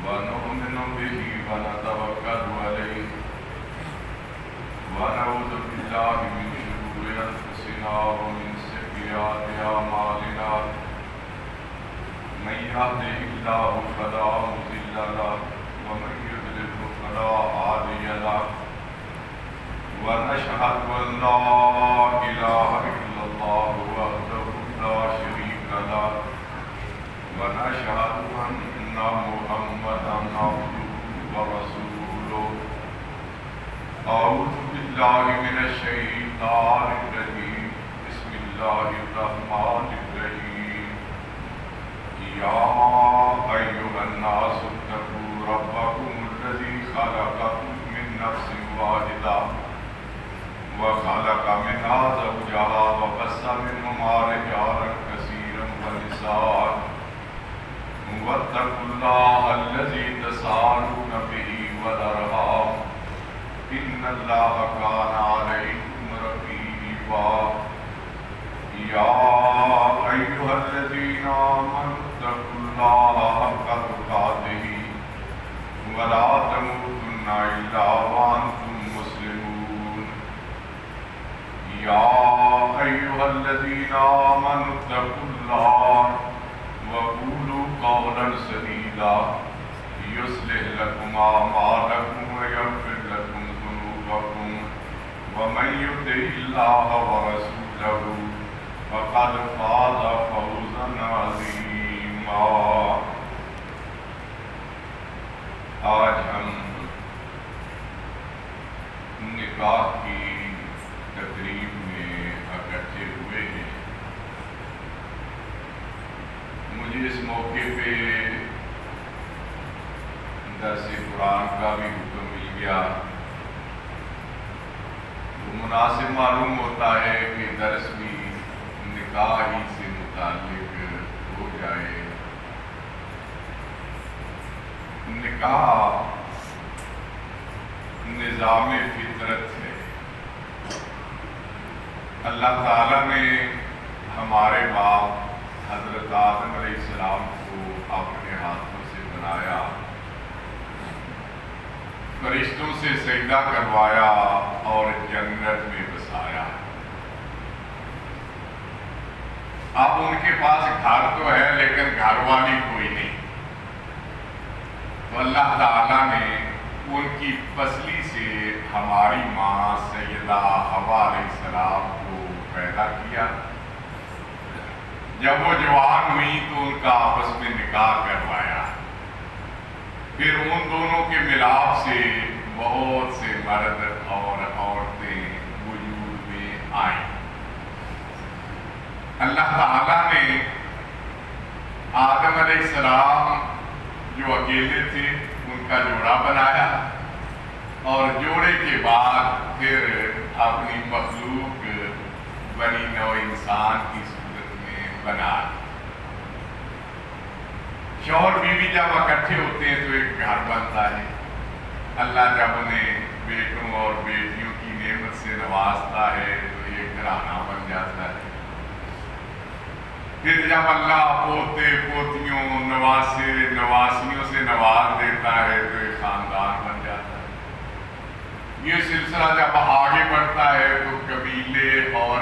ونؤمن به ونتوكل عليه ونعوذ بالله من شرور أنفسنا ومن سيئات أعمالنا من يهده الله فلا مضل له ومن يضلل فلا هادي له ونشهد أن لا إله إلا الله وحده لا شريك له ونشهد أن محمدا عبده ورسوله أعوذ بالله من الشيطان الرجيم بسم الله الرحمن الرحيم يا أيها الناس اتقوا ربكم الذي خلقكم من نفس واحدة وخلق منها زوجها وبث منهما رجالا كثيرا ونساء واتقوا الله الذي تساءلون به والأرحام إن الله كان عليكم رقيبا يا أيها الذين آمنوا اتقوا الله حق تقاته ولا تموتن إلا وأنتم مسلمون يا أيها الذين آمنوا اتقوا الله وقولوا قولا سديدا يصلح لكم أعمالكم ويغفر لكم ذنوبكم ومن يطع الله ورسوله فقد فاز فوزا عظيما. آج ہم نکاح کی تقریب میں اکٹھے ہوئے ہیں. مجھے اس موقع پہ درس قرآن کا بھی حکم مل گیا. تو مناسب معلوم ہوتا ہے کہ درس بھی نکاح ہی سے متعلق ہو جائے. نکاح نظام فطرت ہے. اللہ تعالیٰ نے ہمارے باپ حضرت آدم علیہ السلام کو اپنے ہاتھوں سے بنایا, فرشتوں سے سجدہ کروایا اور جنت میں بسایا. اب ان کے پاس گھر تو ہے لیکن گھر والی کوئی نہیں. تو اللہ تعالیٰ نے ان کی پسلی سے ہماری ماں سیدہ حوا علیہ السلام کو پیدا کیا. جب وہ جوان ہوئی تو ان کا آپس میں نکاح کروایا. پھر ان دونوں کے ملاپ سے بہت سے مرد اور عورتیں وجود میں آئیں. اللہ تعالیٰ نے آدم علیہ السلام جو اکیلے تھے ان کا جوڑا بنایا اور جوڑے کے بعد پھر اپنی مخلوق بنی نوع انسان کی صورت میں بنا. شوہر بیوی جب اکٹھے ہوتے ہیں تو ایک گھر بنتا ہے. اللہ جب انہیں بیٹوں اور بیٹیوں کی نعمت سے نوازتا ہے تو ایک گھرانہ بن جاتا ہے. پھر جب اللہ پوتے پوتیوں نواسے نواسیوں سے نواز دیتا ہے تو ایک خاندان بن جاتا ہے. یہ سلسلہ جب آگے بڑھتا ہے تو قبیلے اور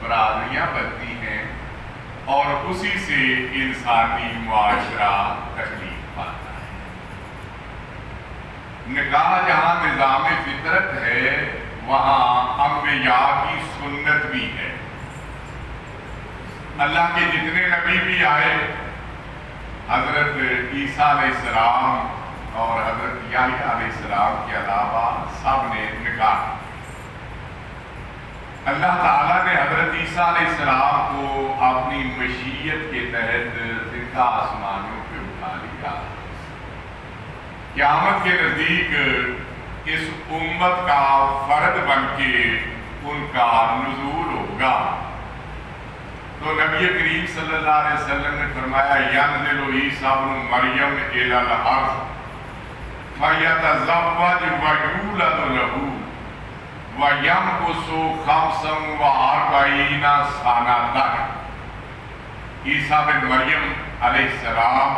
برادریاں بنتی ہیں اور اسی سے انسانی معاشرہ تخلیق پاتا ہے. نکاح جہاں نظام فطرت ہے وہاں انبیاء کی سنت بھی ہے. اللہ کے جتنے نبی بھی آئے, حضرت عیسیٰ علیہ السلام اور حضرت یحییٰ علیہ السلام کے علاوہ سب نے نکاح. اللہ تعالیٰ نے حضرت عیسیٰ علیہ السلام کو اپنی مشیت کے تحت زندہ آسمانوں پہ اٹھا لیا. قیامت کے نزدیک اس امت کا فرد بن کے ان کا نزول ہوگا. تو نبی کریم صلی اللہ علیہ وسلم نے فرمایا ینزل عیسیٰ ابن مریم الی الارض فیتزوج ویولد لہ وَيَمْكُثُ خَمْسًا وَأَرْبَعِينَ سَنَةً. عیسیٰ بن مریم علیہ السلام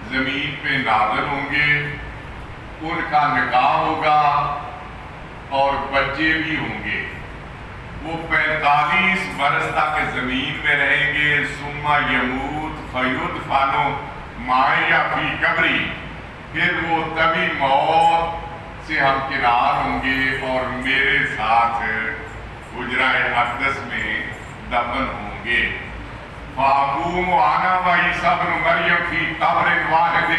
زمین پہ نازل ہوں گے، ان کا نکاح ہوگا اور بچے بھی ہوں گے۔ وہ 45 برس تک زمین میں رہیں گے۔ ثم یموت فیدفن معی فی قبری، پھر وہ تبھی موت سے ہمکنار ہوں گے اور میرے ساتھ حجرہ اقدس میں دفن ہوں گے۔ فاقوم انا و عیسیٰ ابن مریم فی قبر واحد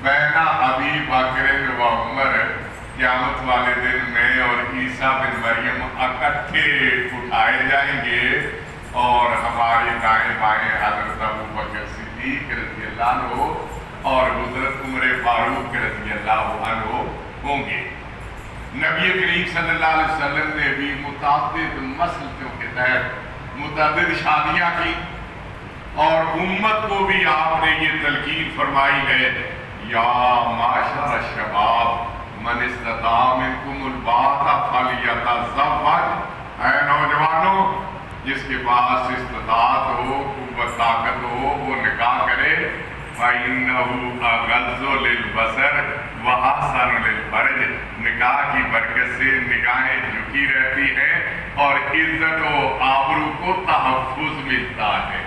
بین ابی بکر و عمر، قیامت والے دن میں اور عیسیٰ بن مریم اکٹھے اٹھائے جائیں گے اور ہمارے دائیں بائیں حضرت ابو بکر صدیق رضی اللہ عنہ اور حضرت عمر فاروق رضی اللہ عنہ ہوں گے۔ نبی کریم صلی اللہ علیہ وسلم نے بھی متعدد مسلکوں کے تحت متعدد شادیاں کی اور امت کو بھی آپ نے یہ تلقین فرمائی ہے، یا معاشر الشباب من استطاع منکم الباءۃ فلیتزوج، اے نوجوانوں جس کے پاس استطاعت ہو، قوت طاقت ہو، وہ نکاح کرے۔ فَإِنَّهُ أَغَضُّ لِلْبَصَرِ وَأَحْسَنُ لِلْفَرْجِ، نکاح کی برکت سے نگاہیں جھکی رہتی ہیں اور عزت و آبرو کو تحفظ ملتا ہے۔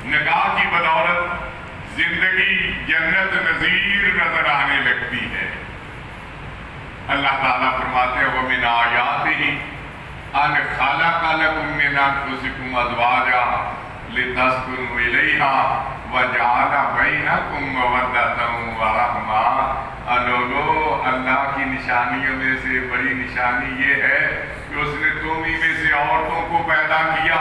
نکاح کی بدولت زندگی جنت نظیر نظر آنے لگتی ہے۔ اللہ تعالیٰ فرماتے ہیں وَمِنْ آیَاتِهِ أَنْ خَلَقَ لَكُم مِّنْ أَنفُسِكُمْ أَزْوَاجًا لِتَسْكُنُوا إِلَيْهَا وَجَعَلَ بَيْنَكُم مَّوَدَّةً وَرَحْمَةً۔ لوگو، اللہ کی نشانیوں میں سے بڑی نشانی یہ ہے کہ اس نے تم ہی میں سے عورتوں کو پیدا کیا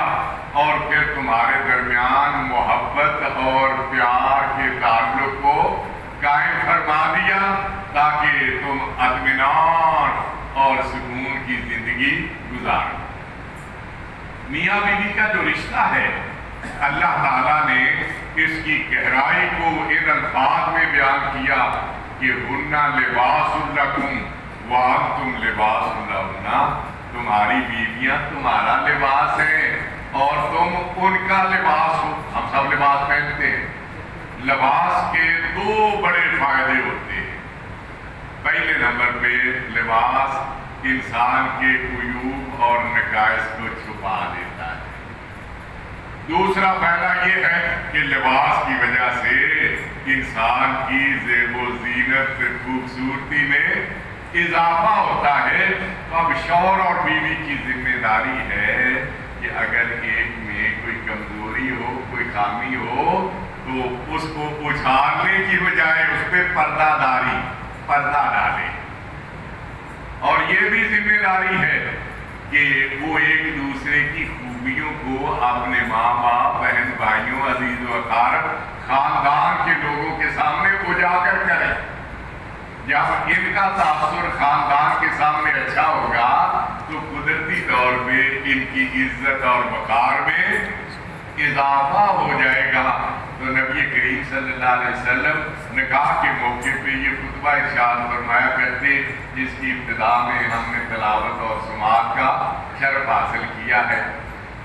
اور پھر تمہارے درمیان محبت اور پیار کے تعلق کو قائم فرما دیا تاکہ تم اطمینان اور سکون کی زندگی گزارو۔ میاں بیوی کا جو رشتہ ہے، اللہ تعالیٰ نے اس کی گہرائی کو ان الفاظ میں بیان کیا کہ ہن لباس لکم وانتم لباس لہن، تمہاری بیویاں تمہارا لباس ہیں اور تم ان کا لباس ہو۔ ہم سب لباس پہنتے ہیں۔ لباس کے دو بڑے فائدے ہوتے ہیں۔ پہلے نمبر پہ لباس انسان کے عیوب اور نقائص کو چھپا دیتا ہے۔ دوسرا فائدہ یہ ہے کہ لباس کی وجہ سے انسان کی زیب و زینت خوبصورتی میں اضافہ ہوتا ہے۔ تو اب شوہر اور بیوی کی ذمہ داری ہے کہ اگر ایک میں کوئی کمزوری ہو، کوئی خامی ہو تو اس کو اچھالنے کی بجائے اس پہ پردہ ڈالے۔ اور یہ بھی ذمہ داری ہے کہ وہ ایک دوسرے کی خوبیوں کو اپنے ماں باپ، بہن بھائیوں، عزیز و اقارب، خاندان کے لوگوں کے سامنے اجاگر کریں۔ جب ان کا تاثر خاندان کے سامنے اچھا ہوگا تو قدرتی طور پہ ان کی عزت اور وقار میں اضافہ ہو جائے گا۔ تو نبی کریم صلی اللہ علیہ وسلم نکاح کے موقع پہ یہ خطبہ ارشاد فرمایا کرتے، جس کی ابتدا میں ہم نے تلاوت اور سماعت کا شرف حاصل کیا ہے۔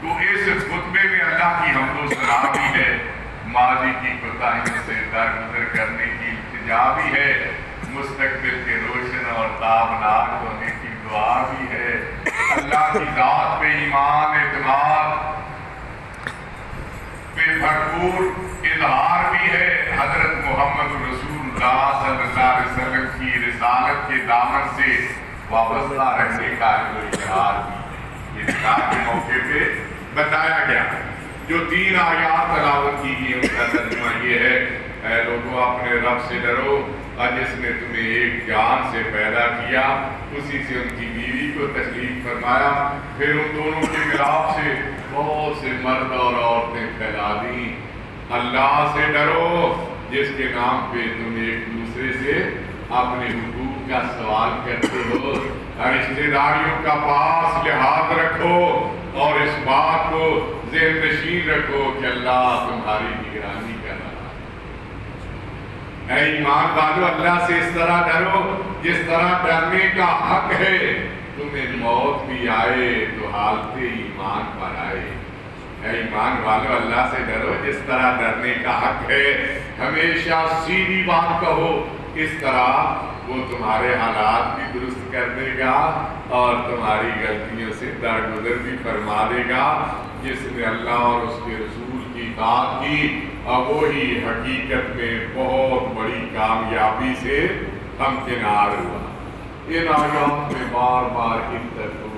تو اس خطبے میں اللہ کی حمد و ثنا بھی ہے، ماضی کی کوتاہیوں سے درگزر کرنے کی التجا بھی ہے، مستقبل کے روشن اور تابناک ہونے کی دعا بھی ہے، اللہ کی ذات پہ ایمان اعتماد پہ بھرپور اظہار بھی ہے، حضرت محمد رسول اللہ صلی اللہ علیہ وسلم کی رسالت کے دامن سے وابستہ رہنے کا اظہار بھی ہے۔ یہ نکاح کے موقع پہ بتایا گیا۔ جو 3 آیات تلاوت کی گئی ان کا ترجمہ یہ ہے، اے لوگوں اپنے رب سے ڈرو، اور جس نے تمہیں ایک جان سے پیدا کیا اسی سے ان کی بیوی کو تخلیق فرمایا، پھر ان دونوں کے ملاپ سے بہت سے مرد اور عورتیں پھیلا دیں۔ اللہ سے ڈرو جس کے نام پہ تم ایک دوسرے سے اپنے حقوق کا سوال کرتے ہو، رشتہ داریوں کا پاس لحاظ رکھو اور اس بات کو ذہن نشین رکھو کہ اللہ تمہاری نگرانی کر رہا ہے۔ اے ایمان والو، اللہ سے اس طرح ڈرو جس طرح ڈرنے کا حق ہے۔ تمہیں موت بھی آئے تو حالت ایمان پر آئے۔ اے ایمان والو اللہ سے ڈرو جس طرح ڈرنے کا حق ہے، ہمیشہ سیدھی بات کہو، اس طرح وہ تمہارے حالات بھی درست کر دے گا اور تمہاری غلطیوں سے درگزر بھی فرما دے گا۔ جس نے اللہ اور اس کے رسول کی اطاعت کی اور وہی حقیقت میں بہت بڑی کامیابی سے ہمکنار ہوا۔ ان آیات میں بار بار اتقوا،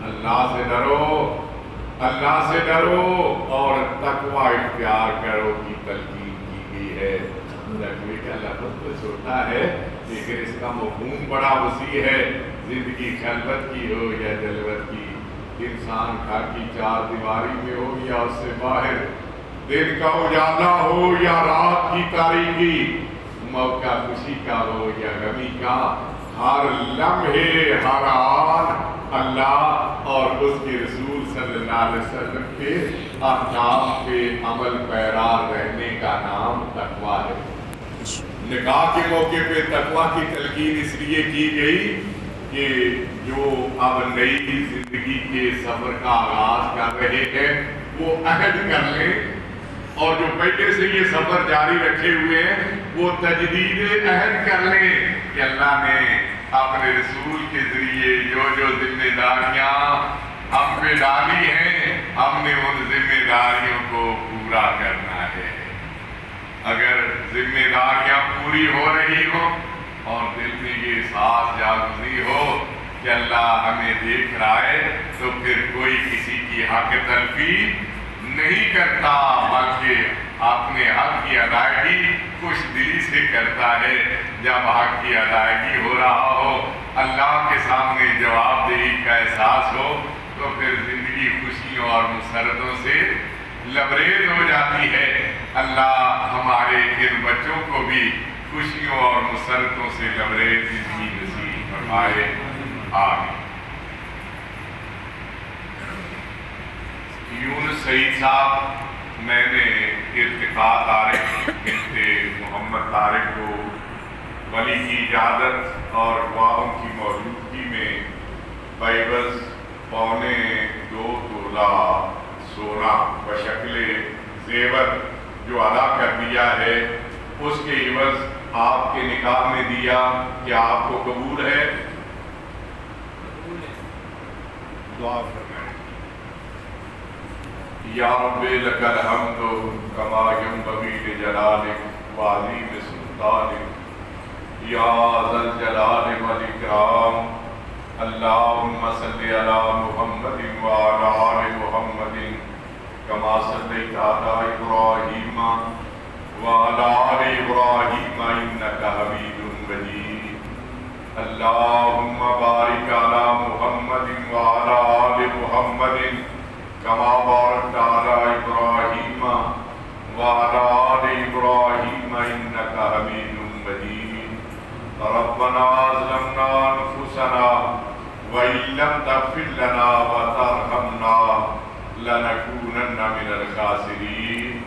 اللہ سے ڈرو، اللہ سے ڈرو اور تقوی اختیار کرو کی تلقین کی گئی ہے۔ تقوی کا لفظ تو چھوٹا ہے لیکن اس کا مفہوم بڑا وسیع ہے۔ زندگی خلوت کی ہو یا جلوت کی، انسان گھر کی چار دیواری میں ہو یا اس سے باہر، دن کا اجالا ہو یا رات کی تاریکی، موقع خوشی کا ہو یا غمی کا، ہر لمحے ہر حال اللہ اور اس کے رسول صلی اللہ علیہ وسلم کے احکام پہ عمل پیرا رہنے کا نام تقویٰ ہے۔ نکاح کے موقع پہ تقویٰ کی تلقین اس لیے کی گئی کہ جو اب نئی زندگی کے سفر کا آغاز کر رہے ہیں وہ عہد کر لیں، اور جو پہلے سے یہ سفر جاری رکھے ہوئے ہیں وہ تجدید عہد کر لیں کہ اللہ نے اپنے رسول کے ذریعے جو ذمہ داریاں ہم پہ ڈالی ہیں، ہم نے ان ذمہ داریوں کو پورا کرنا ہے۔ اگر ذمہ داریاں پوری ہو رہی ہوں اور دل میں یہ احساس جاگزی ہو کہ اللہ ہمیں دیکھ رہا ہے، تو پھر کوئی کسی کی حق تلفی نہیں کرتا، بلکہ اپنے حق کی ادائیگی خوش دلی سے کرتا ہے۔ جب حق کی ادائیگی ہو رہا ہو، اللہ کے سامنے جواب دہی کا احساس ہو، تو پھر زندگی خوشیوں اور مسرتوں سے لبریز ہو جاتی ہے۔ اللہ ہمارے ان بچوں کو بھی خوشیوں اور مسرتوں سے لبریز زندگی نصیب فرمائے، آمین۔ یونس سعید صاحب، میں نے ارتقاء طارق بنت محمد طارق کو ولی کی اجازت اور گواہوں کی موجودگی میں پیبس 2.25 تولہ سونا بشکل زیور جو ادا کر دیا ہے، اس کے عوض آپ کے نکاح میں دیا، کیا آپ کو قبول ہے؟ دعا فرمائیں۔ یا رب لک الحمد کما ینبغی لجلالک وعظیم سلطانک یا ذا الجلال والاکرام، اللہم صلی علی محمد وعلی آل محمد کما صلیت علی ابراہیم وعلی آل ابراہیم انک حمید مجید، اللہم بارک علی محمد وعلی آل محمد کما بارکت علی ابراہیم وعلی آل ابراہیم انک حمید مجید، ربنا ظلمنا انفسنا وإن لم تغفر لنا وترحمنا لنكونن من الخاسرين،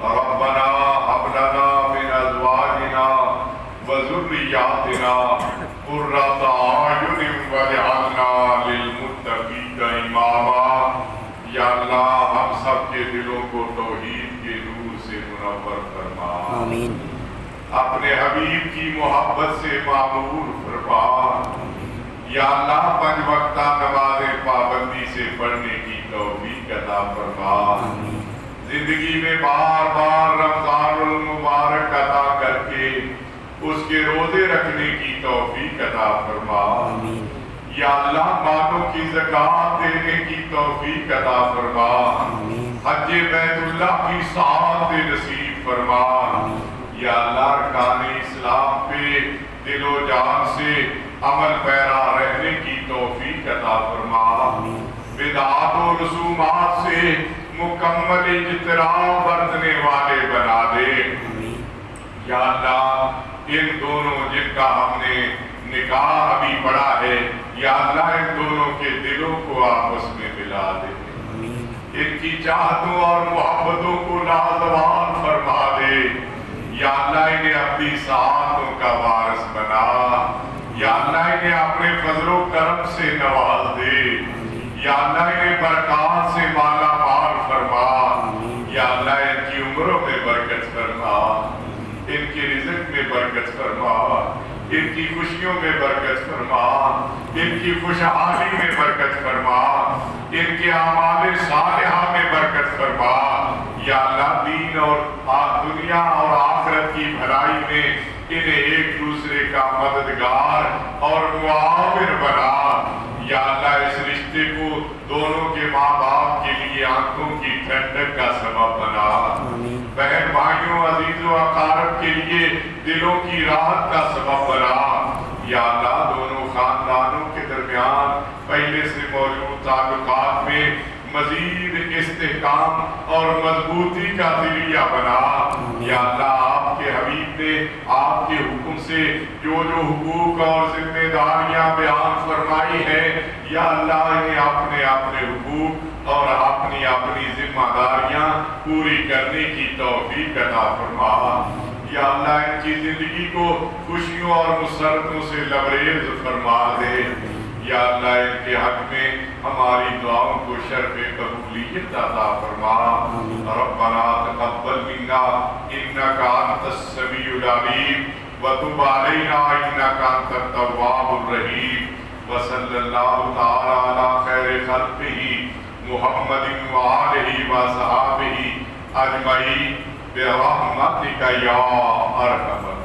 ربنا هب لنا من أزواجنا وذرياتنا قرة أعين واجعلنا للمتقين إماما۔ یا اللہ ہم سب کے دلوں کو توحید کے نور سے منور فرما، آمین۔ اپنے حبیب کی محبت سے معمور فرما، یا اللہ 5 وقتہ نماز پابندی سے پڑھنے کی توفیق عطا فرما، زندگی میں بار بار رمضان المبارک عطا کر کے اس کے روزے رکھنے کی توفیق عطا فرما، یا اللہ مالوں کی زکوٰۃ دینے کی توفیق عطا فرما، حج بیت اللہ کی سعادت نصیب فرما، یا اللہ ارکان اسلام پہ دل و جان سے عمل پیرا رہنے کی توفیق عطا فرما، بدعات و رسومات سے مکمل اجتناب برتنے والے بنا دے، یا اللہ ان دونوں جن کا ہم نے نکاح ابھی پڑھا ہے، یا اللہ ان دونوں کے دلوں کو آپس میں ملا دے، ان کی چاہتوں اور محبتوں کو لازوال فرما دے، یا اللہ انہیں اپنی سعادتوں کا وارث بنا، یا اللہ انہیں اپنے فضل و کرم سے نواز دے، یا اللہ انہیں برکات سے مالا مال ان کی خوشیوں میں برکت فرما، ان کی خوشحالی میں برکت فرما، ان کے اعمال صالحہ میں برکت فرما۔ یا اللہ دین اور دنیا اور آخرت کی بھلائی میں انہیں ایک دوسرے کا مددگار اور معاون بنا۔ یا اللہ اس رشتے کو دونوں کے ماں باپ کے لیے آنکھوں کی ٹھنڈک کا سبب بنا، بہن بھائیوں عزیز و اقارب کے لیے دلوں کی راحت کا سبب بنا۔ یا اللہ دونوں خاندانوں کے درمیان پہلے سے موجود تعلقات میں مزید استحکام اور مضبوطی کا ذریعہ بنا۔ یا اللہ آپ کے حبیب نے آپ کے حکم سے جو جو حقوق اور ذمہ داریاں بیان فرمائی ہیں، یا اللہ انہیں اپنے اپنے حقوق اور اپنی اپنی ذمہ داریاں پوری کرنے کی توفیق عطا فرما۔ یا اللہ ان کی زندگی کو خوشیوں اور مسرتوں سے لبریز فرما دے۔ یا اللہ ان کے حق میں ہماری دعاؤں کو شرف قبولیت عطا فرما۔ ربنا تقبل منا انک انت السمیع العلیم وتب علینا انک انت التواب الرحیم، وصلی اللہ تعالی علی خیر خلقہ محمد وآلہ وصحابہ اجمعین برحمتک یا ارحم